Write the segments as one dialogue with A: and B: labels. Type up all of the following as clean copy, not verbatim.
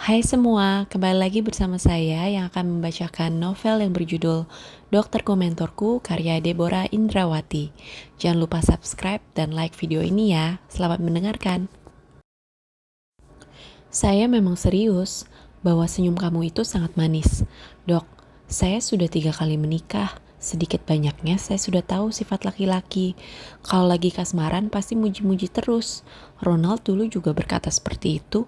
A: Hai semua, kembali lagi bersama saya yang akan membacakan novel yang berjudul Dokterku Mentorku karya Deborah Indrawati. Jangan lupa subscribe dan like video ini ya. Selamat mendengarkan. Saya memang serius bahwa senyum kamu itu sangat manis. Dok, saya sudah 3 kali menikah. Sedikit banyaknya saya sudah tahu sifat laki-laki. Kalau lagi kasmaran pasti muji-muji terus. Ronald dulu juga berkata seperti itu.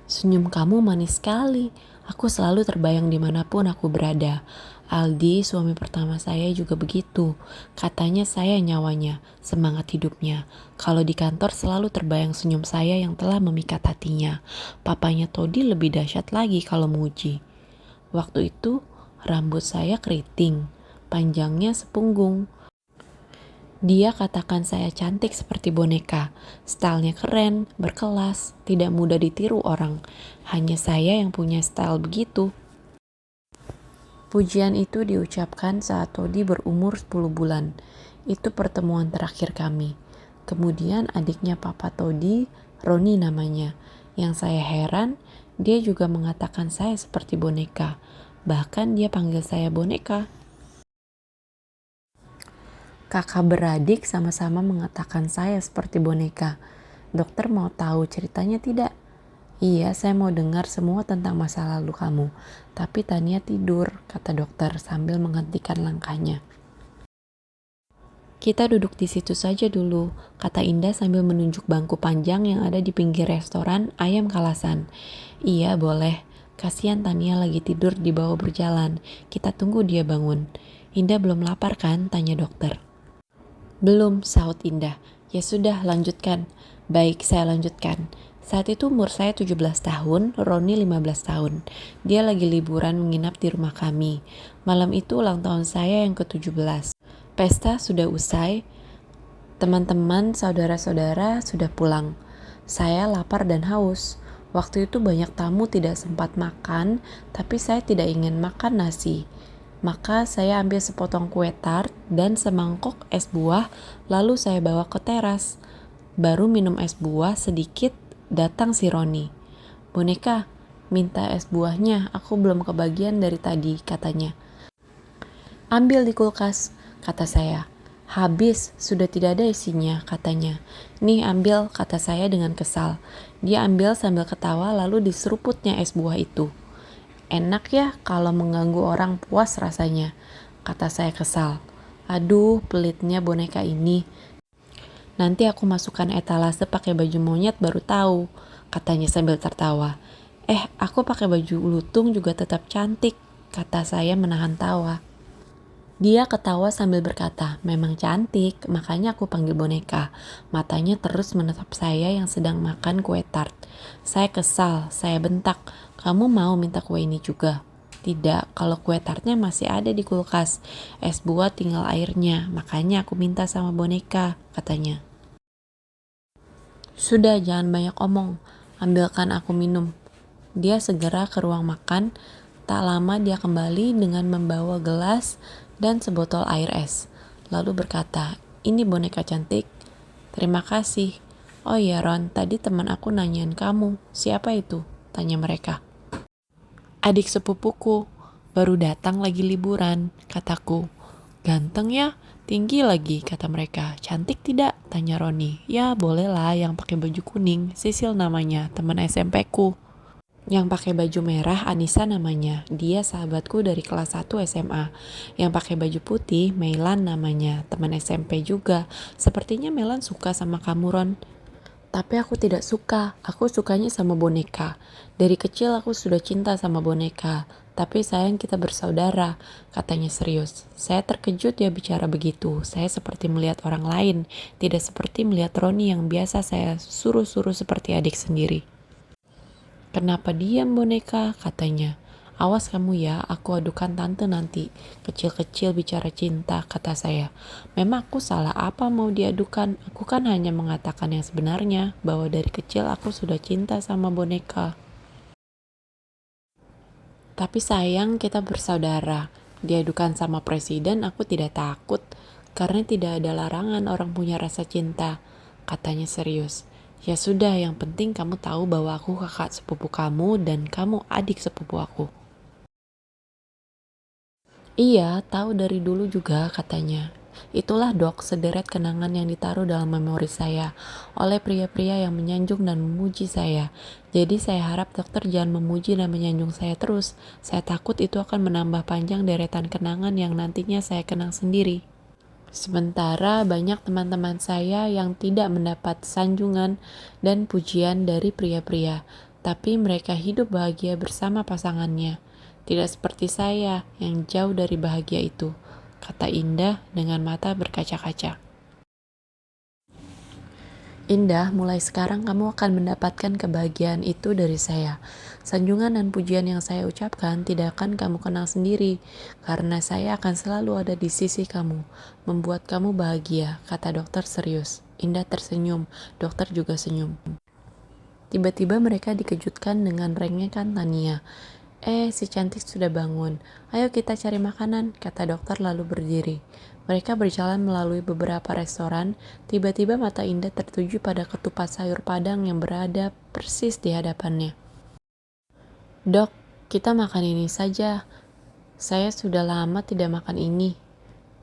A: Senyum kamu manis sekali. Aku selalu terbayang dimanapun aku berada. Aldi, suami pertama saya juga begitu. Katanya saya nyawanya, semangat hidupnya. Kalau di kantor selalu terbayang senyum saya yang telah memikat hatinya. Papanya Todi lebih dahsyat lagi kalau muji. Waktu itu, rambut saya keriting, panjangnya sepunggung. Dia katakan saya cantik seperti boneka, stylenya keren, berkelas, tidak mudah ditiru orang. Hanya saya yang punya style begitu. Pujian itu diucapkan saat Todi berumur 10 bulan. Itu pertemuan terakhir kami. Kemudian adiknya Papa Todi, Roni namanya. Yang saya heran, dia juga mengatakan saya seperti boneka. Bahkan dia panggil saya boneka. Kakak beradik sama-sama mengatakan saya seperti boneka. Dokter mau tahu ceritanya tidak? Iya, saya mau dengar semua tentang masa lalu kamu. Tapi Tania tidur, kata dokter sambil menghentikan langkahnya. Kita duduk di situ saja dulu, kata Indah sambil menunjuk bangku panjang yang ada di pinggir restoran Ayam Kalasan. Iya, boleh. Kasihan Tania lagi tidur di bawah berjalan. Kita tunggu dia bangun. Indah belum lapar kan? Tanya dokter. Belum, sahut Indah. Ya sudah, lanjutkan. Baik, saya lanjutkan. Saat itu umur saya 17 tahun, Roni 15 tahun. Dia lagi liburan menginap di rumah kami. Malam itu ulang tahun saya yang ke-17. Pesta sudah usai, teman-teman, saudara-saudara sudah pulang. Saya lapar dan haus. Waktu itu banyak tamu tidak sempat makan, tapi saya tidak ingin makan nasi. Maka saya ambil sepotong kue tart dan semangkok es buah, lalu saya bawa ke teras. Baru minum es buah sedikit, datang si Roni. Boneka, minta es buahnya, aku belum kebagian dari tadi, katanya. Ambil di kulkas, kata saya. Habis, sudah tidak ada isinya, katanya. Nih ambil, kata saya dengan kesal. Dia ambil sambil ketawa lalu diseruputnya es buah itu. Enak ya kalau mengganggu orang, puas rasanya, kata saya kesal. Aduh, pelitnya boneka ini. Nanti aku masukkan etalase pakai baju monyet baru tahu, katanya sambil tertawa. Aku pakai baju lutung juga tetap cantik, kata saya menahan tawa. Dia ketawa sambil berkata, memang cantik, makanya aku panggil boneka. Matanya terus menatap saya yang sedang makan kue tart. Saya kesal, saya bentak, kamu mau minta kue ini juga? Tidak, kalau kue tartnya masih ada di kulkas. Es buah tinggal airnya, makanya aku minta sama boneka, katanya. Sudah, jangan banyak omong, ambilkan aku minum. Dia segera ke ruang makan. Tak lama dia kembali dengan membawa gelas dan sebotol air es. Lalu berkata, ini boneka cantik. Terima kasih. Oh iya Ron, tadi teman aku nanyain kamu. Siapa itu? Tanya mereka. Adik sepupuku. Baru datang lagi liburan, kataku. Ganteng ya? Tinggi lagi, kata mereka. Cantik tidak? Tanya Roni. Ya bolehlah yang pakai baju kuning. Sisil namanya, teman SMP ku. Yang pakai baju merah Anissa namanya, dia sahabatku dari kelas 1 SMA. Yang pakai baju putih Mailan namanya, teman SMP juga. Sepertinya Mailan suka sama kamu Ron. Tapi aku tidak suka, aku sukanya sama boneka. Dari kecil aku sudah cinta sama boneka. Tapi sayang kita bersaudara, katanya serius. Saya terkejut dia bicara begitu. Saya seperti melihat orang lain, tidak seperti melihat Roni yang biasa saya suruh-suruh seperti adik sendiri. Kenapa diam boneka, katanya. Awas kamu ya, aku adukan tante nanti. Kecil-kecil bicara cinta, kata saya. Memang aku salah apa mau diadukan? Aku kan hanya mengatakan yang sebenarnya, bahwa dari kecil aku sudah cinta sama boneka. Tapi sayang kita bersaudara. Diadukan sama presiden aku tidak takut, karena tidak ada larangan orang punya rasa cinta, katanya serius. Ya sudah, yang penting kamu tahu bahwa aku kakak sepupu kamu dan kamu adik sepupu aku. Iya, tahu dari dulu juga katanya. Itulah dok, sederet kenangan yang ditaruh dalam memori saya oleh pria-pria yang menyanjung dan memuji saya. Jadi saya harap dokter jangan memuji dan menyanjung saya terus. Saya takut itu akan menambah panjang deretan kenangan yang nantinya saya kenang sendiri. Sementara banyak teman-teman saya yang tidak mendapat sanjungan dan pujian dari pria-pria, tapi mereka hidup bahagia bersama pasangannya. Tidak seperti saya yang jauh dari bahagia itu, kata Indah dengan mata berkaca-kaca. Indah, mulai sekarang kamu akan mendapatkan kebahagiaan itu dari saya. Sanjungan dan pujian yang saya ucapkan tidak akan kamu kenal sendiri, karena saya akan selalu ada di sisi kamu, membuat kamu bahagia, kata dokter serius. Indah tersenyum, dokter juga senyum. Tiba-tiba mereka dikejutkan dengan rengekan Tania. Si cantik sudah bangun. Ayo kita cari makanan, kata dokter lalu berdiri. Mereka berjalan melalui beberapa restoran. Tiba-tiba mata Indah tertuju pada ketupat sayur padang yang berada persis di hadapannya. Dok, kita makan ini saja. Saya sudah lama tidak makan ini,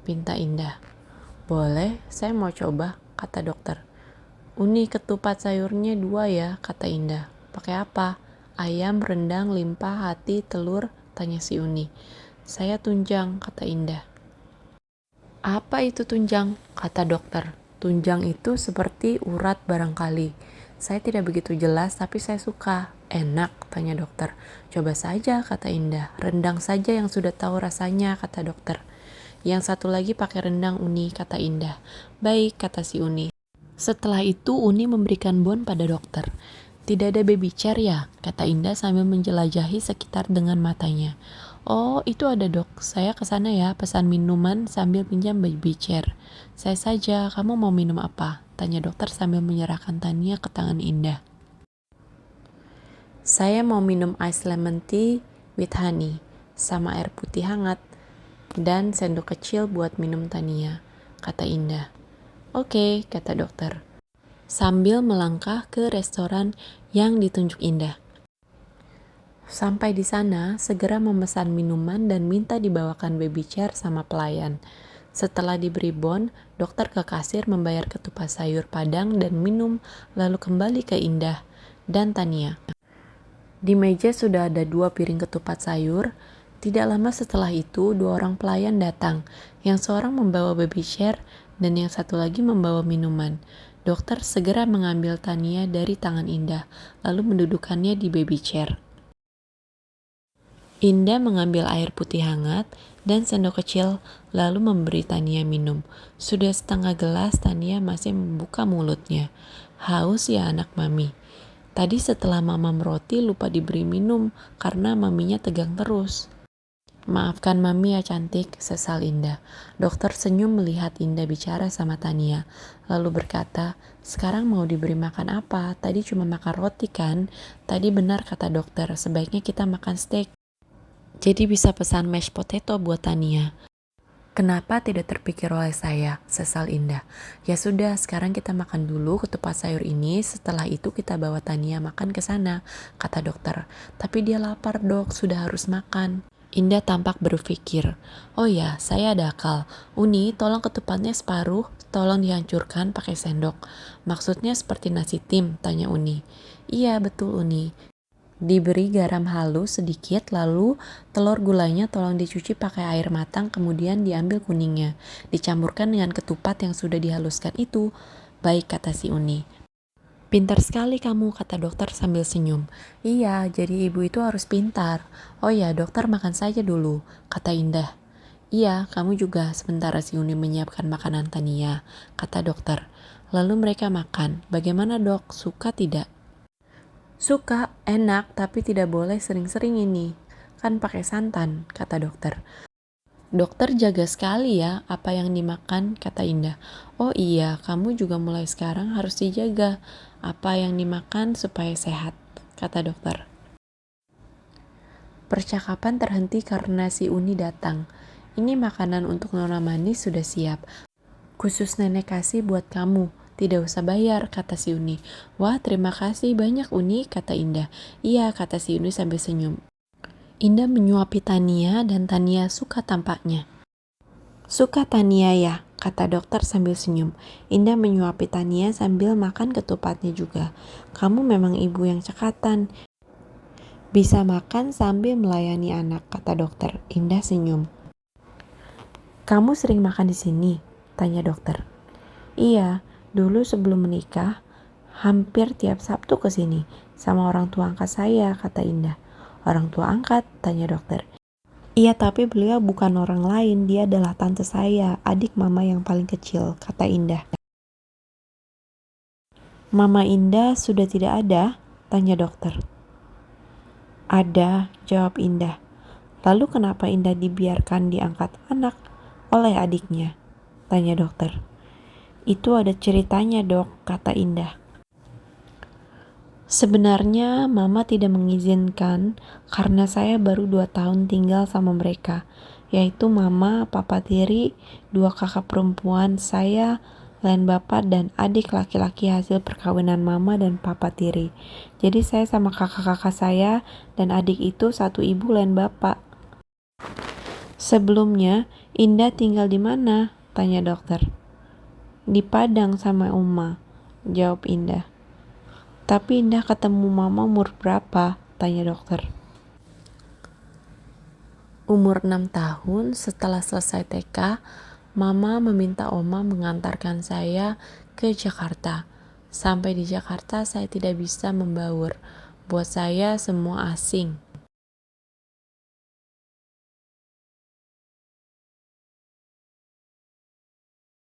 A: pinta Indah. Boleh, saya mau coba, kata dokter. Uni, ketupat sayurnya 2 ya, kata Indah. Pakai apa? Ayam, rendang, limpah, hati, telur, tanya si Uni. Saya tunjang, kata Indah. Apa itu tunjang? Kata dokter. Tunjang itu seperti urat barangkali. Saya tidak begitu jelas, tapi saya suka. Enak, tanya dokter. Coba saja, kata Indah. Rendang saja yang sudah tahu rasanya, kata dokter. Yang satu lagi pakai rendang, Uni, kata Indah. Baik, kata si Uni. Setelah itu Uni memberikan bon pada dokter. Tidak ada baby chair ya, kata Indah sambil menjelajahi sekitar dengan matanya. Oh, itu ada dok, saya kesana ya, pesan minuman sambil pinjam baby chair. Saya saja, kamu mau minum apa? Tanya dokter sambil menyerahkan Tania ke tangan Indah. Saya mau minum ice lemon tea with honey, sama air putih hangat, dan sendok kecil buat minum Tania, kata Indah. Oke, kata dokter, sambil melangkah ke restoran yang ditunjuk Indah. Sampai di sana, segera memesan minuman dan minta dibawakan baby chair sama pelayan. Setelah diberi bon, dokter ke kasir membayar ketupat sayur padang dan minum, lalu kembali ke Indah dan Tania. Di meja sudah ada 2 piring ketupat sayur. Tidak lama setelah itu, 2 orang pelayan datang, yang seorang membawa baby chair dan yang satu lagi membawa minuman. Dokter segera mengambil Tania dari tangan Indah, lalu mendudukkannya di baby chair. Indah mengambil air putih hangat dan sendok kecil, lalu memberi Tania minum. Sudah setengah gelas, Tania masih membuka mulutnya. Haus ya anak mami. Tadi setelah mama meroti lupa diberi minum karena maminya tegang terus. Maafkan mami ya cantik, sesal Indah. Dokter senyum melihat Indah bicara sama Tania, lalu berkata, sekarang mau diberi makan apa? Tadi cuma makan roti kan? Tadi benar kata dokter, sebaiknya kita makan steak. Jadi bisa pesan mashed potato buat Tania. Kenapa tidak terpikir oleh saya? Sesal Indah. Ya sudah, sekarang kita makan dulu ketupat sayur ini, setelah itu kita bawa Tania makan ke sana, kata dokter. Tapi dia lapar dok, sudah harus makan. Indah tampak berpikir, oh ya, saya ada akal. Uni, tolong ketupatnya separuh, tolong dihancurkan pakai sendok. Maksudnya seperti nasi tim, tanya Uni. Iya, betul Uni. Diberi garam halus sedikit, lalu telur gulanya tolong dicuci pakai air matang, kemudian diambil kuningnya. Dicampurkan dengan ketupat yang sudah dihaluskan itu. Baik, kata si Uni. Pintar sekali kamu, kata dokter sambil senyum. Iya, jadi ibu itu harus pintar. Oh ya, dokter makan saja dulu, kata Indah. Iya, kamu juga, sementara si Uni menyiapkan makanan Tania, kata dokter. Lalu mereka makan. Bagaimana dok, suka tidak? Suka, enak, tapi tidak boleh sering-sering ini. Kan pakai santan, kata dokter. Dokter jaga sekali ya apa yang dimakan, kata Indah. Oh iya, kamu juga mulai sekarang harus dijaga apa yang dimakan supaya sehat, kata dokter. Percakapan terhenti karena si Uni datang. Ini makanan untuk Nona Manis sudah siap. Khusus nenek kasih buat kamu, Tidak usah bayar, kata si Uni. Wah, terima kasih banyak Uni, kata Indah. Iya, kata si Uni sambil senyum. Indah menyuapi Tania dan Tania suka tampaknya. Suka Tania ya, kata dokter sambil senyum. Indah menyuapi Tania sambil makan ketupatnya juga. Kamu memang ibu yang cekatan. Bisa makan sambil melayani anak, kata dokter. Indah senyum. Kamu sering makan di sini? Tanya dokter. Iya, dulu sebelum menikah, hampir tiap Sabtu ke sini sama orang tua angkat saya, kata Indah. Orang tua angkat? Tanya dokter. Iya, tapi beliau bukan orang lain, dia adalah tante saya, adik mama yang paling kecil, kata Indah. Mama Indah sudah tidak ada? Tanya dokter. Ada, jawab Indah. Lalu kenapa Indah dibiarkan diangkat anak oleh adiknya? Tanya dokter. Itu ada ceritanya dok, kata Indah. Sebenarnya mama tidak mengizinkan karena saya baru 2 tahun tinggal sama mereka, yaitu mama, papa tiri, 2 kakak perempuan saya, lain bapak dan adik laki-laki hasil perkawinan mama dan papa tiri. Jadi saya sama kakak-kakak saya dan adik itu satu ibu lain bapak. Sebelumnya, Indah tinggal di mana? Tanya dokter. Di Padang sama Uma, jawab Indah. Tapi Indah ketemu mama umur berapa? Tanya dokter. Umur 6 tahun setelah selesai TK, mama meminta Oma mengantarkan saya ke Jakarta. Sampai di Jakarta saya tidak bisa membaur. Buat saya semua asing.